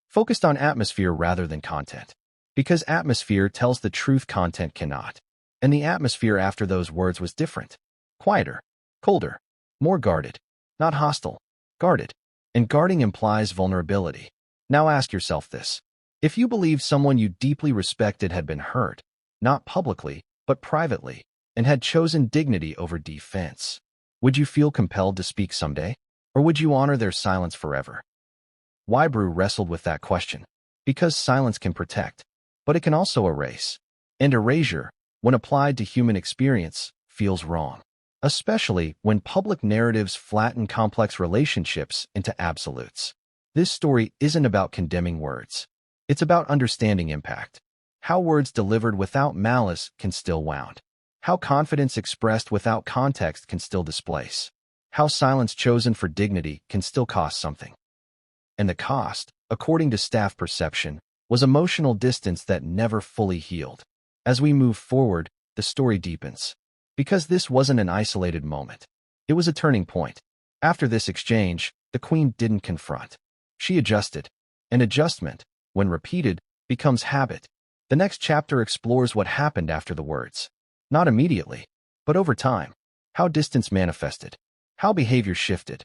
focused on atmosphere rather than content. Because atmosphere tells the truth content cannot. And the atmosphere after those words was different. Quieter, colder, more guarded. Not hostile, guarded. And guarding implies vulnerability. Now ask yourself this. If you believe someone you deeply respected had been hurt, not publicly, but privately, and had chosen dignity over defense, would you feel compelled to speak someday? Or would you honor their silence forever? Wybrew wrestled with that question, because silence can protect, but it can also erase. And erasure, when applied to human experience, feels wrong, especially when public narratives flatten complex relationships into absolutes. This story isn't about condemning words. It's about understanding impact. How words delivered without malice can still wound. How confidence expressed without context can still displace. How silence chosen for dignity can still cost something. And the cost, according to staff perception, was emotional distance that never fully healed. As we move forward, the story deepens. Because this wasn't an isolated moment. It was a turning point. After this exchange, the Queen didn't confront. She adjusted. And adjustment, when repeated, becomes habit. The next chapter explores what happened after the words. Not immediately, but over time. How distance manifested. How behavior shifted.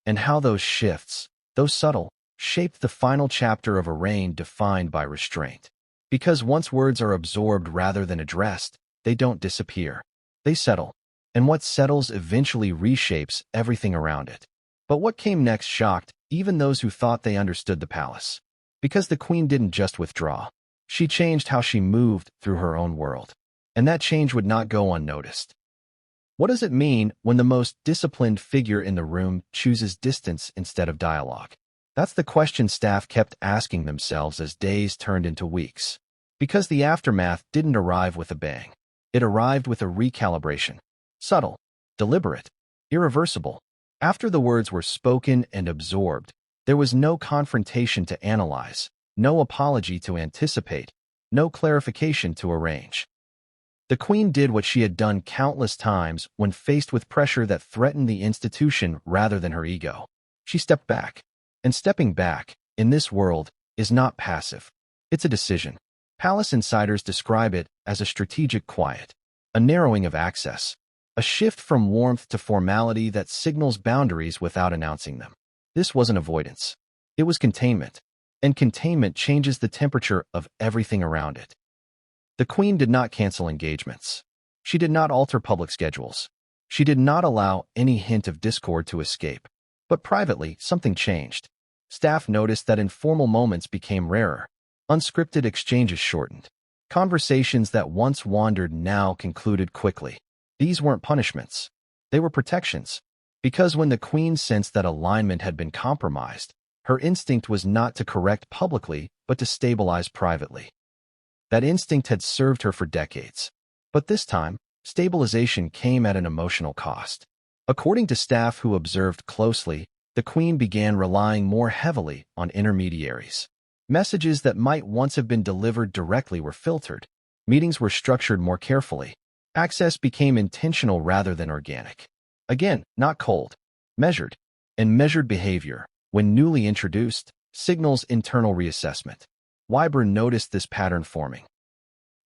And how those shifts, though subtle, shaped the final chapter of a reign defined by restraint. Because once words are absorbed rather than addressed, they don't disappear. They settle. And what settles eventually reshapes everything around it. But what came next shocked even those who thought they understood the palace. Because the Queen didn't just withdraw. She changed how she moved through her own world. And that change would not go unnoticed. What does it mean when the most disciplined figure in the room chooses distance instead of dialogue? That's the question staff kept asking themselves as days turned into weeks. Because the aftermath didn't arrive with a bang. It arrived with a recalibration. Subtle, deliberate, irreversible. After the words were spoken and absorbed, there was no confrontation to analyze, no apology to anticipate, no clarification to arrange. The Queen did what she had done countless times when faced with pressure that threatened the institution rather than her ego. She stepped back. And stepping back, in this world, is not passive. It's a decision. Palace insiders describe it as a strategic quiet, a narrowing of access, a shift from warmth to formality that signals boundaries without announcing them. This wasn't avoidance. It was containment. And containment changes the temperature of everything around it. The Queen did not cancel engagements. She did not alter public schedules. She did not allow any hint of discord to escape. But privately, something changed. Staff noticed that informal moments became rarer. Unscripted exchanges shortened. Conversations that once wandered now concluded quickly. These weren't punishments. They were protections. Because when the Queen sensed that alignment had been compromised, her instinct was not to correct publicly, but to stabilize privately. That instinct had served her for decades. But this time, stabilization came at an emotional cost. According to staff who observed closely, the Queen began relying more heavily on intermediaries. Messages that might once have been delivered directly were filtered. Meetings were structured more carefully. Access became intentional rather than organic. Again, not cold, measured. And measured behavior, when newly introduced, signals internal reassessment. Wybrew noticed this pattern forming.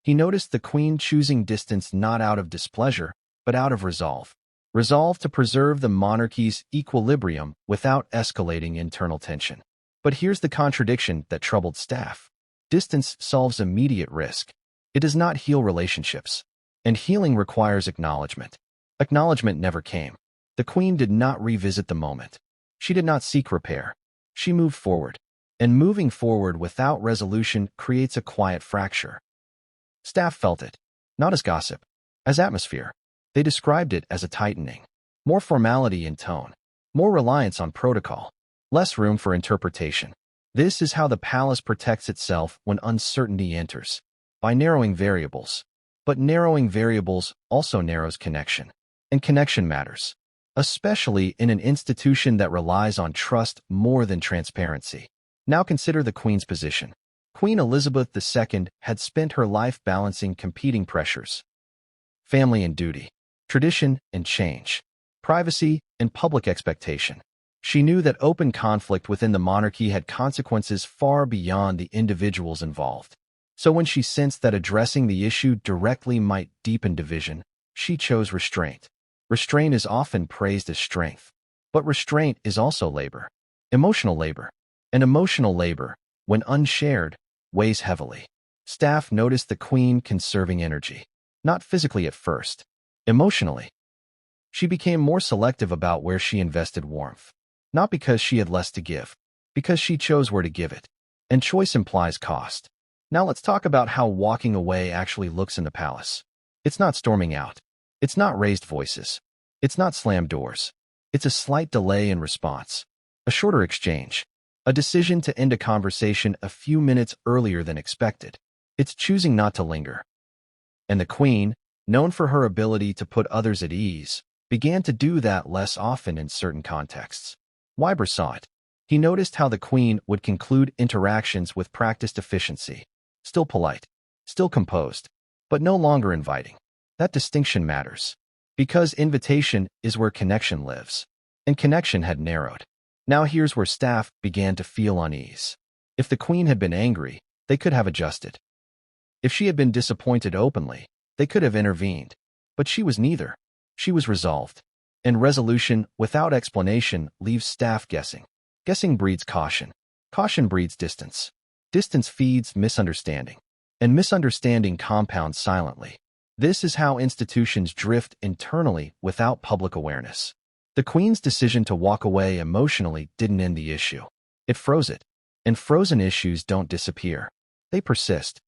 He noticed the Queen choosing distance not out of displeasure, but out of resolve. Resolve to preserve the monarchy's equilibrium without escalating internal tension. But here's the contradiction that troubled staff. Distance solves immediate risk. It does not heal relationships. And healing requires acknowledgement. Acknowledgement never came. The Queen did not revisit the moment. She did not seek repair. She moved forward. And moving forward without resolution creates a quiet fracture. Staff felt it, not as gossip, as atmosphere. They described it as a tightening. More formality in tone. More reliance on protocol. Less room for interpretation. This is how the palace protects itself when uncertainty enters. By narrowing variables. But narrowing variables also narrows connection. And connection matters. Especially in an institution that relies on trust more than transparency. Now consider the Queen's position. Queen Elizabeth II had spent her life balancing competing pressures. Family and duty. Tradition and change. Privacy and public expectation. She knew that open conflict within the monarchy had consequences far beyond the individuals involved. So when she sensed that addressing the issue directly might deepen division, she chose restraint. Restraint is often praised as strength. But restraint is also labor. Emotional labor. And emotional labor, when unshared, weighs heavily. Staff noticed the Queen conserving energy. Not physically at first. Emotionally. She became more selective about where she invested warmth. Not because she had less to give, because she chose where to give it. And choice implies cost. Now let's talk about how walking away actually looks in the palace. It's not storming out. It's not raised voices. It's not slammed doors. It's a slight delay in response. A shorter exchange. A decision to end a conversation a few minutes earlier than expected. It's choosing not to linger. And the Queen, known for her ability to put others at ease, began to do that less often in certain contexts. Wybrew saw it. He noticed how the Queen would conclude interactions with practiced efficiency. Still polite, still composed, but no longer inviting. That distinction matters. Because invitation is where connection lives. And connection had narrowed. Now here's where staff began to feel unease. If the Queen had been angry, they could have adjusted. If she had been disappointed openly, they could have intervened. But she was neither. She was resolved. And resolution without explanation leaves staff guessing. Guessing breeds caution. Caution breeds distance. Distance feeds misunderstanding. And misunderstanding compounds silently. This is how institutions drift internally without public awareness. The Queen's decision to walk away emotionally didn't end the issue. It froze it. And frozen issues don't disappear. They persist.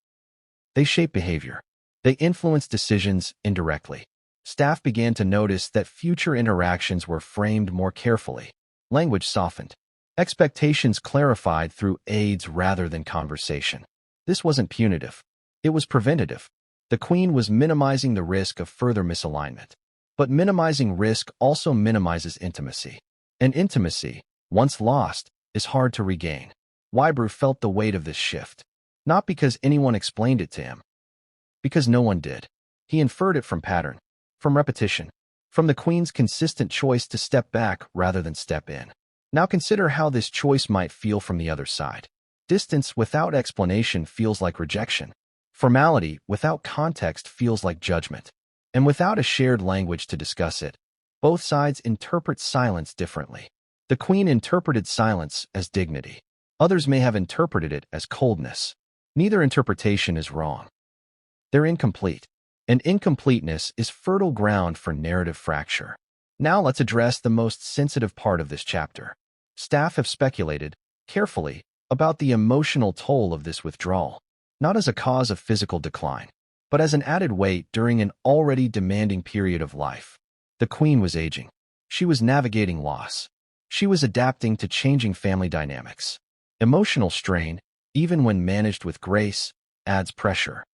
They shape behavior. They influence decisions indirectly. Staff began to notice that future interactions were framed more carefully. Language softened. Expectations clarified through aids rather than conversation. This wasn't punitive. It was preventative. The Queen was minimizing the risk of further misalignment. But minimizing risk also minimizes intimacy. And intimacy, once lost, is hard to regain. Wybrew felt the weight of this shift. Not because anyone explained it to him. Because no one did. He inferred it from pattern, from repetition, from the Queen's consistent choice to step back rather than step in. Now consider how this choice might feel from the other side. Distance without explanation feels like rejection. Formality without context feels like judgment. And without a shared language to discuss it, both sides interpret silence differently. The Queen interpreted silence as dignity. Others may have interpreted it as coldness. Neither interpretation is wrong. They're incomplete. And incompleteness is fertile ground for narrative fracture. Now let's address the most sensitive part of this chapter. Staff have speculated, carefully, about the emotional toll of this withdrawal, not as a cause of physical decline, but as an added weight during an already demanding period of life. The Queen was aging. She was navigating loss. She was adapting to changing family dynamics. Emotional strain, even when managed with grace, adds pressure.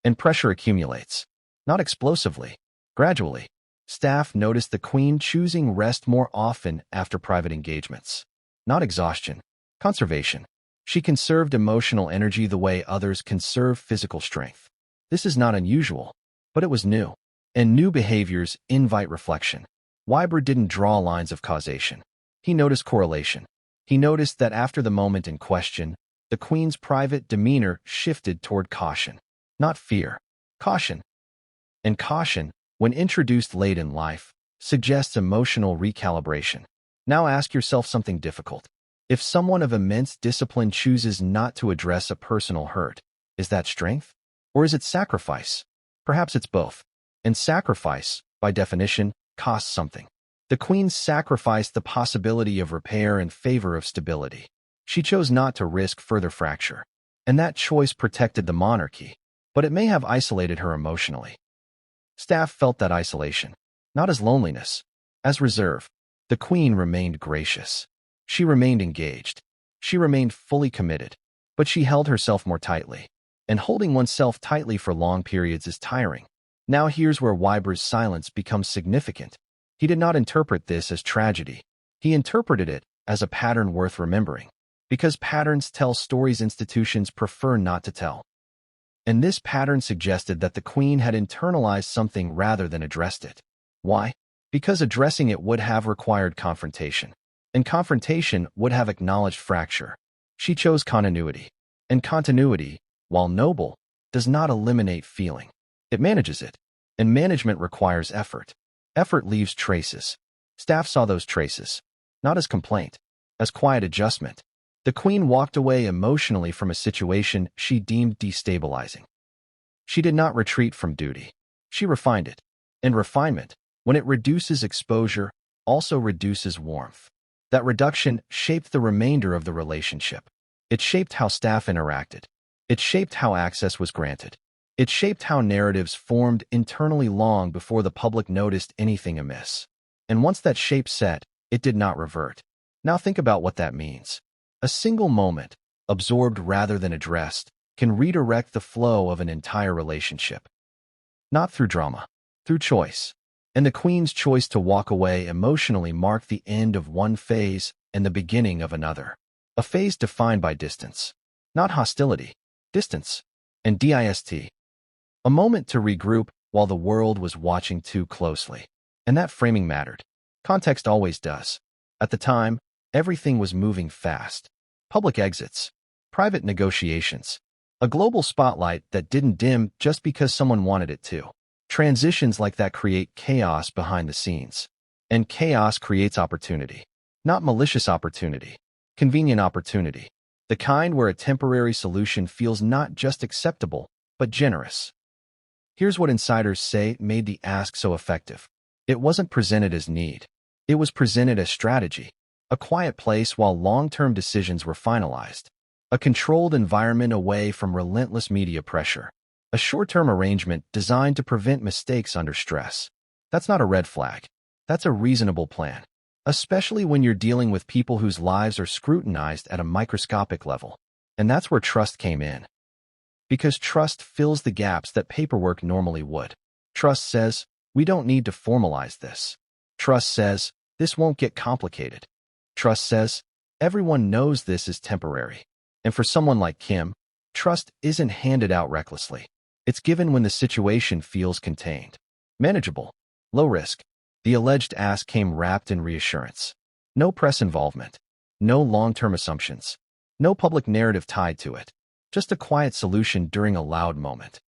And pressure accumulates. Not explosively, gradually. Staff noticed the Queen choosing rest more often after private engagements. Not exhaustion, conservation. She conserved emotional energy the way others conserve physical strength. This is not unusual, but it was new. And new behaviors invite reflection. Wybrew didn't draw lines of causation. He noticed correlation. He noticed that after the moment in question, the Queen's private demeanor shifted toward caution. Not fear, caution. And caution, when introduced late in life, suggests emotional recalibration. Now ask yourself something difficult. If someone of immense discipline chooses not to address a personal hurt, is that strength? Or is it sacrifice? Perhaps it's both. And sacrifice, by definition, costs something. The Queen sacrificed the possibility of repair in favor of stability. She chose not to risk further fracture. And that choice protected the monarchy, but it may have isolated her emotionally. Staff felt that isolation, not as loneliness, as reserve. The Queen remained gracious. She remained engaged. She remained fully committed. But she held herself more tightly. And holding oneself tightly for long periods is tiring. Now here's where Wybrew's silence becomes significant. He did not interpret this as tragedy. He interpreted it as a pattern worth remembering. Because patterns tell stories institutions prefer not to tell. And this pattern suggested that the Queen had internalized something rather than addressed it. Why? Because addressing it would have required confrontation. And confrontation would have acknowledged fracture. She chose continuity. And continuity, while noble, does not eliminate feeling. It manages it. And management requires effort. Effort leaves traces. Staff saw those traces. Not as complaint, as quiet adjustment. The Queen walked away emotionally from a situation she deemed destabilizing. She did not retreat from duty. She refined it. And refinement, When it reduces exposure, also reduces warmth. That reduction shaped the remainder of the relationship. It shaped how staff interacted. It shaped how access was granted. It shaped how narratives formed internally long before the public noticed anything amiss. And once that shape set, it did not revert. Now think about what that means. A single moment, absorbed rather than addressed, can redirect the flow of an entire relationship. Not through drama, through choice. And the Queen's choice to walk away emotionally marked the end of one phase and the beginning of another. A phase defined by distance. Not hostility, distance, and dist. A moment to regroup while the world was watching too closely. And that framing mattered. Context always does. At the time, everything was moving fast. Public exits, private negotiations, a global spotlight that didn't dim just because someone wanted it to. Transitions like that create chaos behind the scenes. And chaos creates opportunity. Not malicious opportunity. Convenient opportunity. The kind where a temporary solution feels not just acceptable, but generous. Here's what insiders say made the ask so effective. It wasn't presented as need. It was presented as strategy. A quiet place while long-term decisions were finalized. A controlled environment away from relentless media pressure. A short-term arrangement designed to prevent mistakes under stress. That's not a red flag. That's a reasonable plan. Especially when you're dealing with people whose lives are scrutinized at a microscopic level. And that's where trust came in. Because trust fills the gaps that paperwork normally would. Trust says, we don't need to formalize this. Trust says, this won't get complicated. Trust says, everyone knows this is temporary. And for someone like Kim, trust isn't handed out recklessly. It's given when the situation feels contained, manageable, low risk. The alleged ask came wrapped in reassurance. No press involvement, no long-term assumptions, no public narrative tied to it. Just a quiet solution during a loud moment.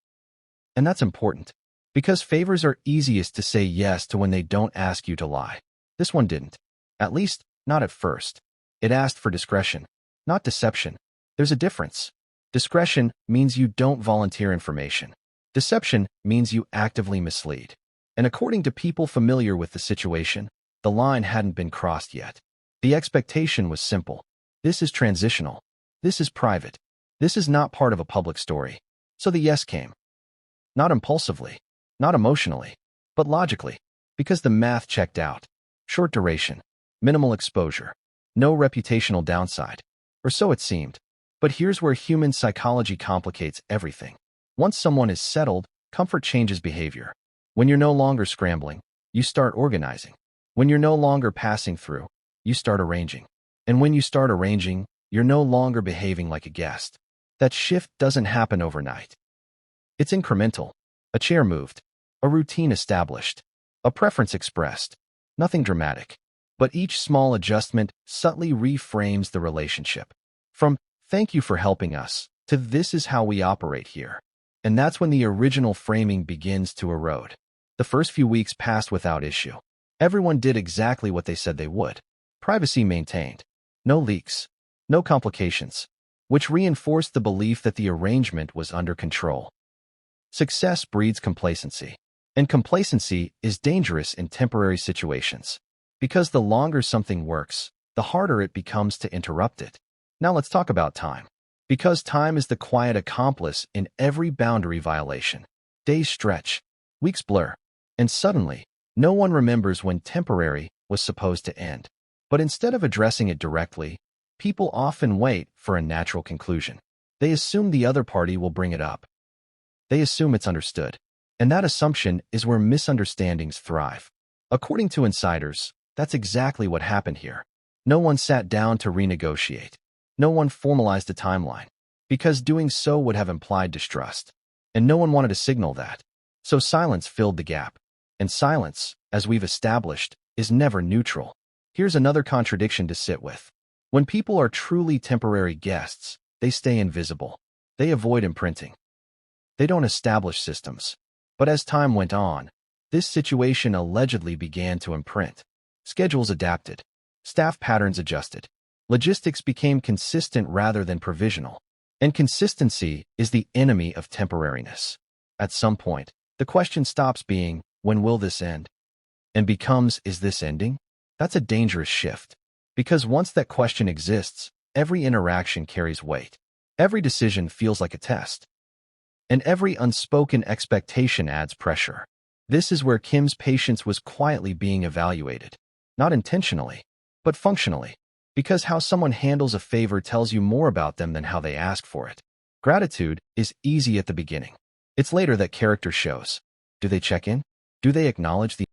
And that's important, because favors are easiest to say yes to when they don't ask you to lie. This one didn't. At least, not at first. It asked for discretion, not deception. There's a difference. Discretion means you don't volunteer information. Deception means you actively mislead. And according to people familiar with the situation, the line hadn't been crossed yet. The expectation was simple. This is transitional. This is private. This is not part of a public story. So the yes came. Not impulsively, not emotionally, but logically, because the math checked out. Short duration, minimal exposure, no reputational downside. Or so it seemed. But here's where human psychology complicates everything. Once someone is settled, comfort changes behavior. When you're no longer scrambling, you start organizing. When you're no longer passing through, you start arranging. And when you start arranging, you're no longer behaving like a guest. That shift doesn't happen overnight. It's incremental. A chair moved. A routine established. A preference expressed. Nothing dramatic. But each small adjustment subtly reframes the relationship. From, thank you for helping us, to this is how we operate here. And that's when the original framing begins to erode. The first few weeks passed without issue. Everyone did exactly what they said they would. Privacy maintained. No leaks. No complications. Which reinforced the belief that the arrangement was under control. Success breeds complacency. And complacency is dangerous in temporary situations. Because the longer something works, the harder it becomes to interrupt it. Now let's talk about time. Because time is the quiet accomplice in every boundary violation. Days stretch, weeks blur, and suddenly, no one remembers when temporary was supposed to end. But instead of addressing it directly, people often wait for a natural conclusion. They assume the other party will bring it up. They assume it's understood. And that assumption is where misunderstandings thrive. According to insiders, that's exactly what happened here. No one sat down to renegotiate. No one formalized a timeline, because doing so would have implied distrust. And no one wanted to signal that. So silence filled the gap. And silence, as we've established, is never neutral. Here's another contradiction to sit with. When people are truly temporary guests, they stay invisible. They avoid imprinting. They don't establish systems. But as time went on, this situation allegedly began to imprint. Schedules adapted. Staff patterns adjusted. Logistics became consistent rather than provisional. And consistency is the enemy of temporariness. At some point, the question stops being, when will this end? and becomes, is this ending? That's a dangerous shift. Because once that question exists, every interaction carries weight. Every decision feels like a test. And every unspoken expectation adds pressure. This is where Kim's patience was quietly being evaluated. Not intentionally, but functionally. Because how someone handles a favor tells you more about them than how they ask for it. Gratitude is easy at the beginning. It's later that character shows. Do they check in? Do they acknowledge the